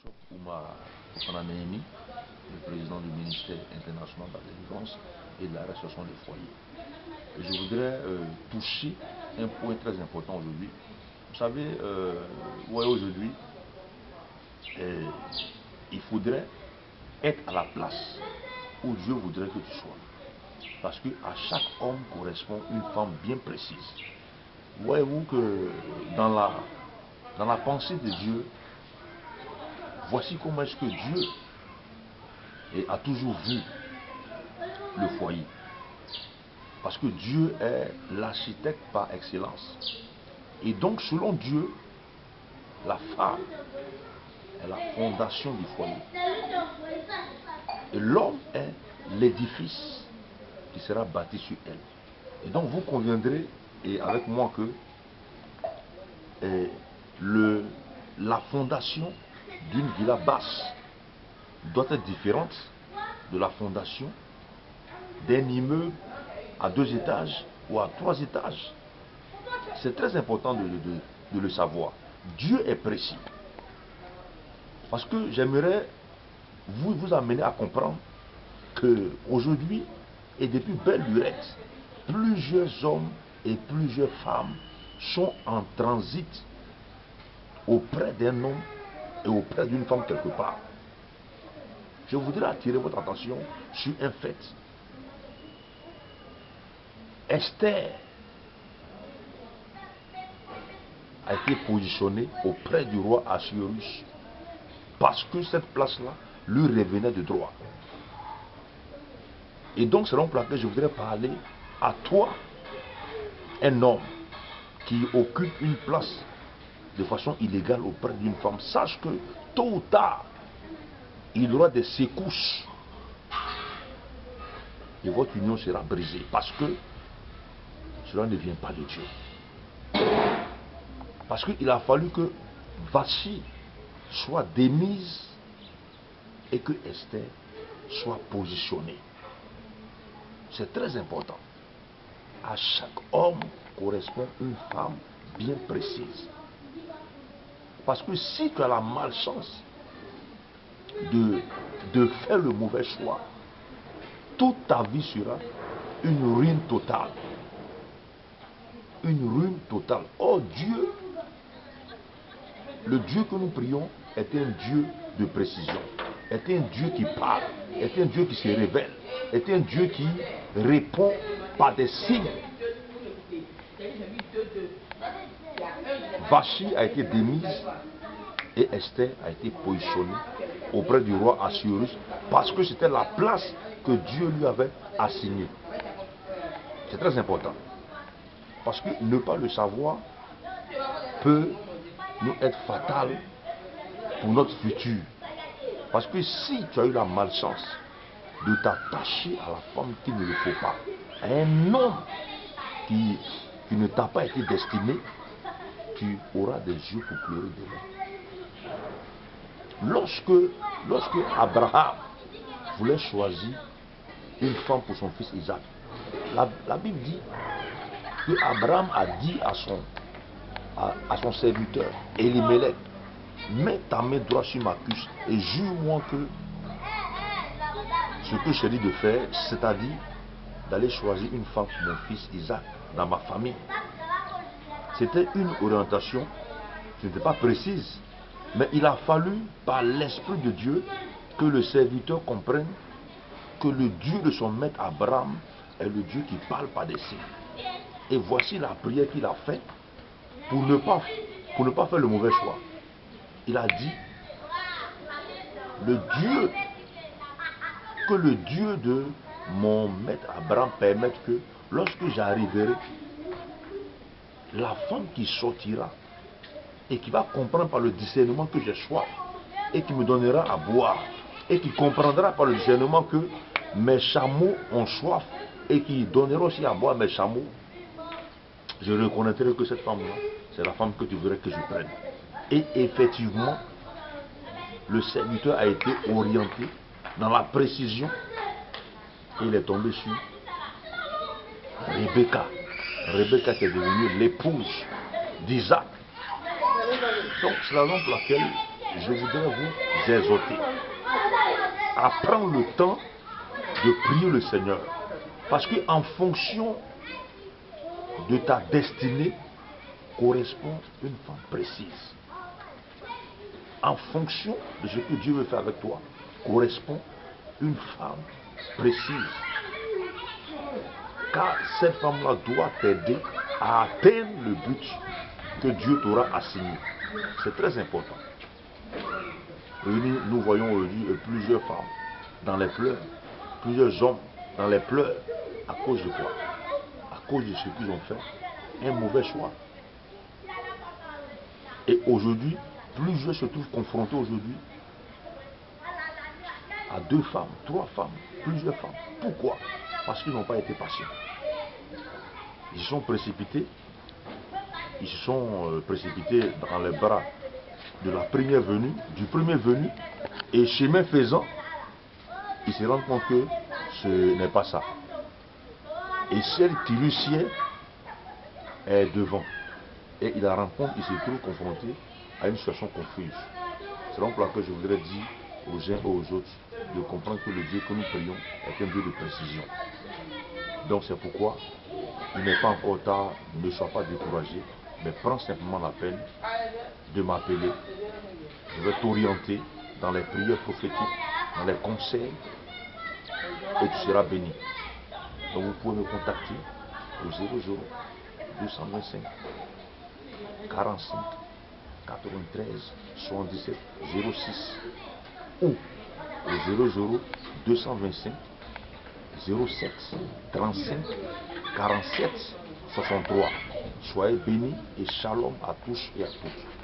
Bishop Oumar Fofana Nehemi, le président du ministère international de la délivrance et de la restauration des foyers. Et je voudrais toucher un point très important aujourd'hui. Vous savez, aujourd'hui, il faudrait être à la place où Dieu voudrait que tu sois. Parce qu'à chaque homme correspond une femme bien précise. Voyez-vous que dans la pensée de Dieu, voici comment est-ce que Dieu a toujours vu le foyer. Parce que Dieu est l'architecte par excellence. Et donc, selon Dieu, la femme est la fondation du foyer. Et l'homme est l'édifice qui sera bâti sur elle. Et donc, vous conviendrez et avec moi que la fondation d'une villa basse doit être différente de la fondation d'un immeuble à 2 étages ou à 3 étages. C'est très important de le savoir. Dieu est précis. Parce que j'aimerais vous amener à comprendre qu'aujourd'hui, et depuis belle lurette, plusieurs hommes et plusieurs femmes sont en transit auprès d'un homme et auprès d'une femme quelque part. Je voudrais attirer votre attention sur un fait. Esther a été positionnée auprès du roi Assuérus parce que cette place-là lui revenait de droit. Et donc, c'est donc laquelle je voudrais parler à toi, un homme qui occupe une place de façon illégale auprès d'une femme. Sache que tôt ou tard, il y aura des secousses et votre union sera brisée parce que cela ne vient pas de Dieu. Parce qu'il a fallu que Vashti soit démise et que Esther soit positionnée. C'est très important. À chaque homme correspond une femme bien précise. Parce que si tu as la malchance de faire le mauvais choix, toute ta vie sera une ruine totale. Une ruine totale. Oh Dieu, le Dieu que nous prions est un Dieu de précision, est un Dieu qui parle, est un Dieu qui se révèle, est un Dieu qui répond par des signes. Vashti a été démise et Esther a été positionnée auprès du roi Assuérus parce que c'était la place que Dieu lui avait assignée. C'est très important. Parce que ne pas le savoir peut nous être fatal pour notre futur. Parce que si tu as eu la malchance de t'attacher à la femme qu'il ne le faut pas, à un homme qui ne t'a pas été destiné, tu auras des yeux pour pleurer demain. Lorsque Abraham voulait choisir une femme pour son fils Isaac, la Bible dit que Abraham a dit à son serviteur Elimelech, mets ta main droite sur ma cuisse et jure-moi que ce que je t'ai dit de faire, c'est-à-dire d'aller choisir une femme pour mon fils Isaac dans ma famille. C'était une orientation qui n'était pas précise, mais il a fallu par l'Esprit de Dieu que le serviteur comprenne que le Dieu de son maître Abraham est le Dieu qui parle par des signes. Et voici la prière qu'il a faite pour ne pas faire le mauvais choix. Il a dit, que le Dieu de mon maître Abraham permette que lorsque j'arriverai, la femme qui sortira et qui va comprendre par le discernement que j'ai soif et qui me donnera à boire et qui comprendra par le discernement que mes chameaux ont soif et qui donnera aussi à boire mes chameaux, je reconnaîtrai que cette femme-là, c'est la femme que tu voudrais que je prenne. Et effectivement, le serviteur a été orienté dans la précision et il est tombé sur Rebecca. Rebecca qui est devenue l'épouse d'Isaac. Donc c'est la raison pour laquelle je voudrais vous exhorter à prendre le temps de prier le Seigneur. Parce qu'en fonction de ta destinée correspond une femme précise. En fonction de ce que Dieu veut faire avec toi, correspond une femme précise. Car cette femme-là doit t'aider à atteindre le but que Dieu t'aura assigné. C'est très important. Nous voyons aujourd'hui plusieurs femmes dans les pleurs, plusieurs hommes dans les pleurs. À cause de quoi? À cause de ce qu'ils ont fait, un mauvais choix. Et aujourd'hui, plusieurs se trouvent confrontés aujourd'hui à 2 femmes, 3 femmes, plusieurs femmes. Pourquoi? Parce qu'ils n'ont pas été patients. Ils se sont précipités. Ils se sont précipités dans les bras de la première venue, du premier venu, et chemin faisant, ils se rendent compte que ce n'est pas ça. Et celle qui lui sied est devant. Et il la rencontre, il se trouve confronté à une situation confuse. C'est donc là que je voudrais dire aux uns et aux autres de comprendre que le Dieu que nous prions est un Dieu de précision. Donc c'est pourquoi il n'est pas encore tard, ne sois pas découragé, mais prends simplement la peine de m'appeler. Je vais t'orienter dans les prières prophétiques, dans les conseils, et tu seras béni. Donc vous pouvez me contacter au 00 225 45 93 77 06 ou au 00 225 07 35 47 63. Soyez bénis et shalom à tous et à toutes.